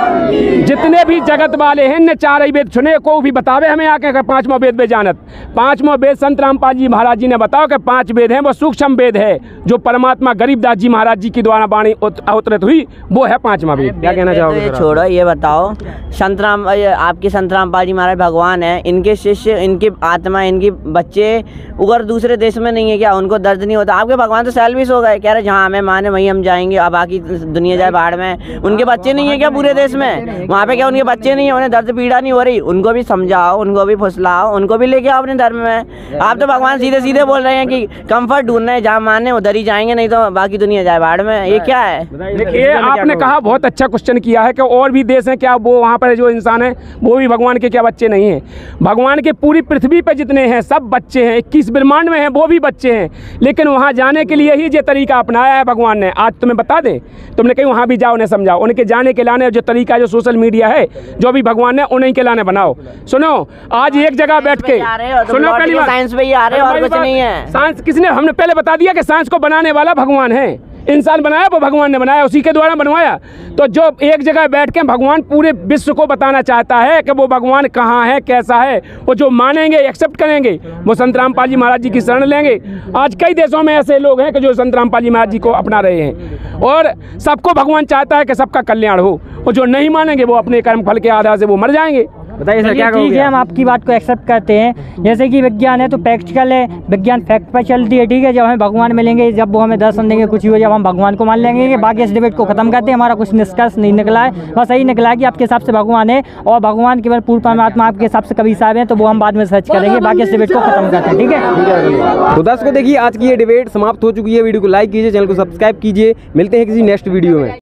जितने भी जगत वाले हैं ने 4 ही वेद सुने, को भी बतावे हमें आके 5वां वेद में जानत। 5वां वेद संत रामपाल जी महाराज जी ने बताओ कि 5 वेद हैं वो सूक्ष्म वेद है, जो परमात्मा गरीबदास जी महाराज जी की द्वारा वाणी अवतरित हुई, वो है 5वां वेद।
क्या कहना चाहोगे?
छोड़ो ये बताओ, संत राम आपके संत रामपाल जी महाराज भगवान है, इनके शिष्य, इनकी आत्मा, इनकी बच्चे उगर दूसरे देश में नहीं है क्या? उनको दर्द नहीं होता? आपके भगवान तो सेल्फिश हो गए, कह रहे जहाँ हमें माने वहीं हम जाएंगे, अब बाकी दुनिया जाए बाहर में। उनके बच्चे नहीं है क्या पूरे देश में? वहाँ पे क्या उनके बच्चे नहीं है? उन्हें दर्द पीड़ा नहीं हो रही? उनको भी समझाओ, उनको भी फुसलाओ, उनको भी लेके आओ अपने धर्म में। आप तो भगवान सीधे सीधे बोल रहे हैं कि कंफर्ट ढूंढना है, जहाँ माने उधर ही जाएंगे, नहीं तो बाकी दुनिया जाए बाहर में। ये क्या है?
देखिए आपने कहा बहुत अच्छा क्वेश्चन किया है कि और भी देश हैं क्या, वो वहाँ पर जो इंसान है वो भी भगवान के क्या बच्चे नहीं हैं? भगवान के पूरी पृथ्वी पे जितने हैं सब बच्चे हैं, 21 ब्रह्मांड में हैं वो भी बच्चे हैं। लेकिन वहाँ जाने के लिए ही ये तरीका अपनाया है भगवान ने। आज तुम्हें बता दें, तुमने कहीं वहाँ भी जाओ, उन्हें समझाओ, उनके जाने के लाने जो तरीका जो सोशल मीडिया है जो भी भगवान ने उन्हीं के लाने बनाओ। सुनो आज एक जगह बैठ के सुनो, पहली बात
साइंस पे ही आ रहे हो और कुछ नहीं है।
साइंस किसने? हमने पहले बता दिया कि साइंस को बनाने वाला भगवान है। इंसान बनाया वो भगवान ने बनाया, उसी के द्वारा बनवाया। तो जो एक जगह बैठ के भगवान पूरे विश्व को बताना चाहता है कि वो भगवान कहाँ है, कैसा है, वो जो मानेंगे एक्सेप्ट करेंगे वो संत रामपाल जी महाराज जी की शरण लेंगे। आज कई देशों में ऐसे लोग हैं कि जो संत रामपाल जी महाराज जी को अपना रहे हैं, और सबको भगवान चाहता है कि सबका कल्याण हो, और जो नहीं मानेंगे वो अपने कर्म फल के आधार से वो मर जाएंगे।
बताइए सर, क्या
ठीक
कहोगे
है,
आप?
हम आपकी बात को एक्सेप्ट करते हैं। जैसे कि विज्ञान है तो प्रैक्टिकल है, विज्ञान फैक्ट पर चलती है, ठीक है। जब हमें भगवान मिलेंगे, जब वो हमें दर्शन देंगे, कुछ हो जब हम भगवान को मान लेंगे। बाकी इस डिबेट को खत्म करते हैं, हमारा कुछ निष्कर्ष नहीं निकला है, बस यही निकला है कि आपके हिसाब से भगवान है और भगवान केवल पूर्ण परमात्मा आपके हिसाब से कभी साहब हैं, तो वो हम बाद में सर्च करेंगे। बाकी इस डिबेट को खत्म करते हैं, ठीक है।
तो दर्शकों देखिए, आज की ये डिबेट समाप्त हो चुकी है। वीडियो को लाइक कीजिए, चैनल को सब्सक्राइब कीजिए। मिलते हैं किसी नेक्स्ट वीडियो में।